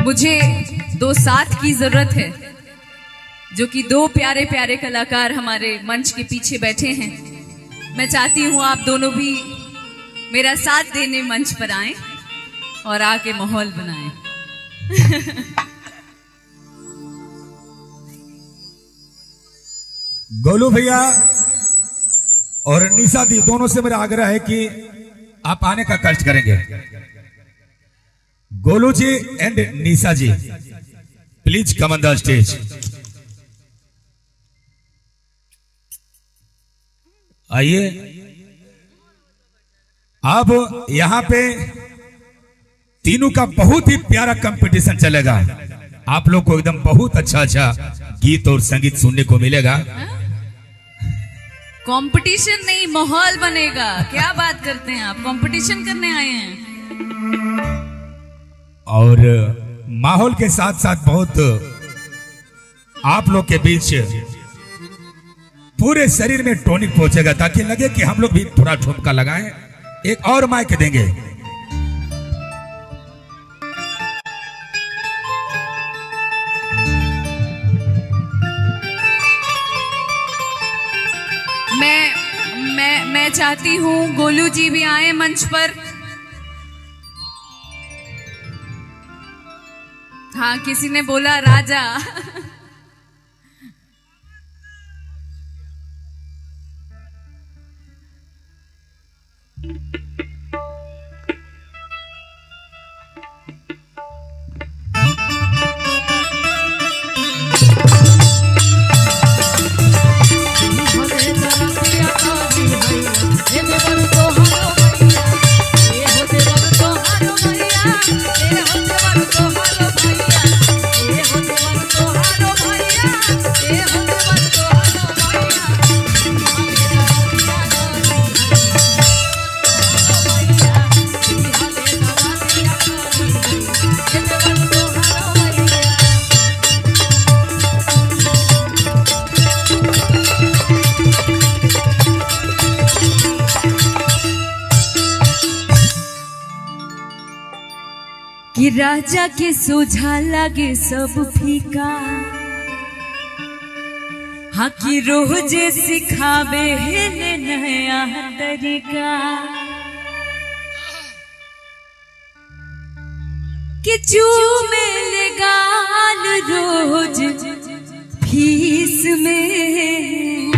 मुझे दो साथ की जरूरत है, जो कि दो प्यारे प्यारे कलाकार हमारे मंच के पीछे बैठे हैं। मैं चाहती हूँ आप दोनों भी मेरा साथ देने मंच पर आएं और आके माहौल बनाएं। गोलू भैया और निशा दी दोनों से मेरा आग्रह है कि आप आने का कष्ट करेंगे। गोलू जी एंड निशा जी, please come on the stage. आइए। अब यहां पे तीनों का बहुत ही प्यारा कंपटीशन चलेगा। आप लोग को एकदम बहुत अच्छा गीत और संगीत सुनने को मिलेगा। कंपटीशन नहीं, माहौल बनेगा। क्या बात करते हैं आप, कंपटीशन करने आए हैं। और माहौल के साथ साथ बहुत आप लोग के बीच पूरे शरीर में टॉनिक पहुंचेगा, ताकि लगे कि हम लोग भी थोड़ा ठुमका लगाएं। एक और माइक देंगे। मैं चाहती हूँ गोलू जी भी आए मंच पर। हाँ, किसी ने बोला राजा। कि राजा के सोझा लागे सब फीका, हाँ कि रोज सिखावे है नया तरीका। कि चूमे ले गाल रोज फीस में,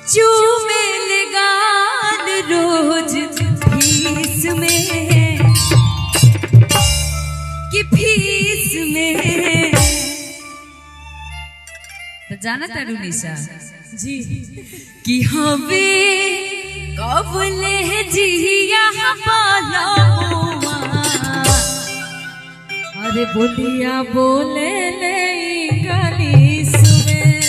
चूमे ले गाल रोज फीस में, कि फीस में। तो जाना तारू निशा जी कि हवे कबले जिया पाला, अरे बोलिया बोले ले गलीस में,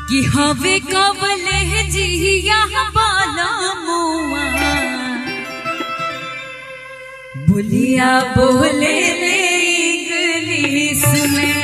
कि हवे कबले जिया पाला मुआ, बोलिया बोले ले इंग्लिश में।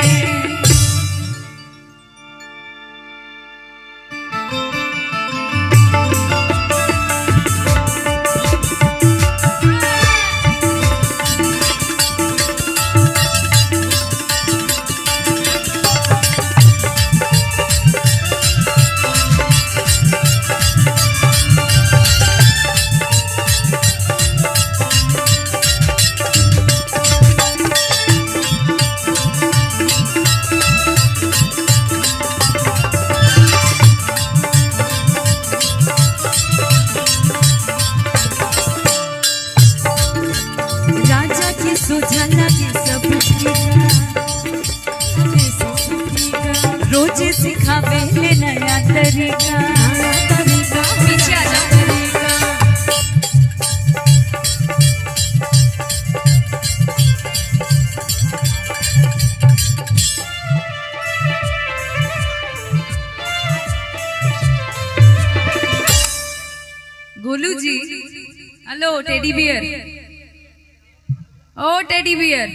रोज सिखावे ले नया तरीका, पीछे आ जाओ। गोलू जी, हेलो टेडी बियर, ओ टेडी बियर।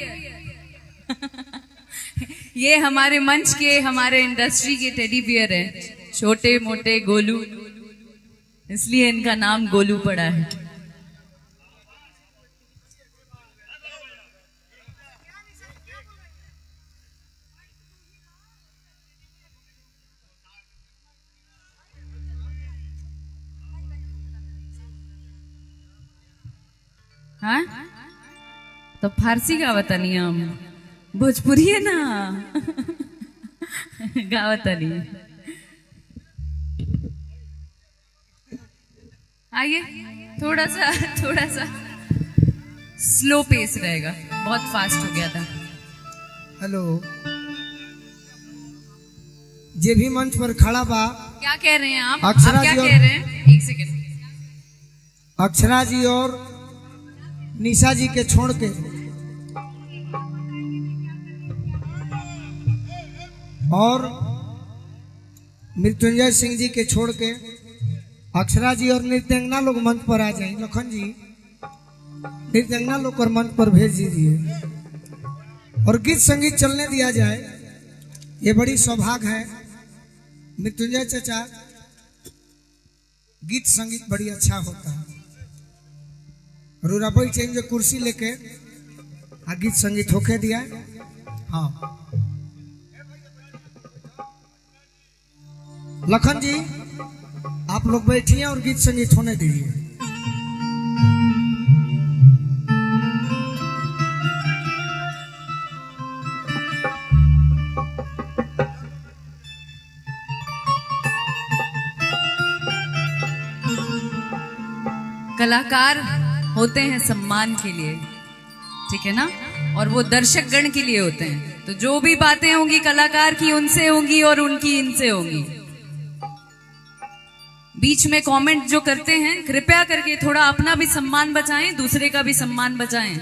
ये हमारे मंच के, हमारे इंडस्ट्री के टेडी बियर हैं, छोटे मोटे गोलू, इसलिए इनका नाम गोलू पड़ा है। हाँ, तो फारसी गावत नहीं, हम भोजपुरी है ना। गावत नहीं। आइए, थोड़ा सा स्लो पेस रहेगा, बहुत फास्ट हो गया था। हेलो, जे भी मंच पर खड़ा बा, क्या कह रहे हैं आप? अक्षरा आप क्या जी कह रहे हैं? एक सेकंड। अक्षरा जी और निशा जी के छोड़ के और मृत्युंजय सिंह जी के छोड़ के अक्षरा जी और नृत्यांगना लोग मंच पर आ जाए। लखन जी, नृत्यांगना लोग को मंच पर भेज दीजिए और गीत संगीत चलने दिया जाए। ये बड़ी सौभाग्य है। मृत्युंजय चाचा, गीत संगीत बड़ी अच्छा होता है। रूराबाई चेंज कुर्सी लेके आ गीत संगीत होके दिया। हाँ लखन जी, आप लोग बैठिए और गीत संगीत होने दीजिए। कलाकार होते हैं सम्मान के लिए, ठीक है ना, और वो दर्शक गण के लिए होते हैं। तो जो भी बातें होंगी कलाकार की, उनसे होंगी और उनकी इनसे होंगी। बीच में कमेंट जो करते हैं, कृपया करके थोड़ा अपना भी सम्मान बचाएं, दूसरे का भी सम्मान बचाएं।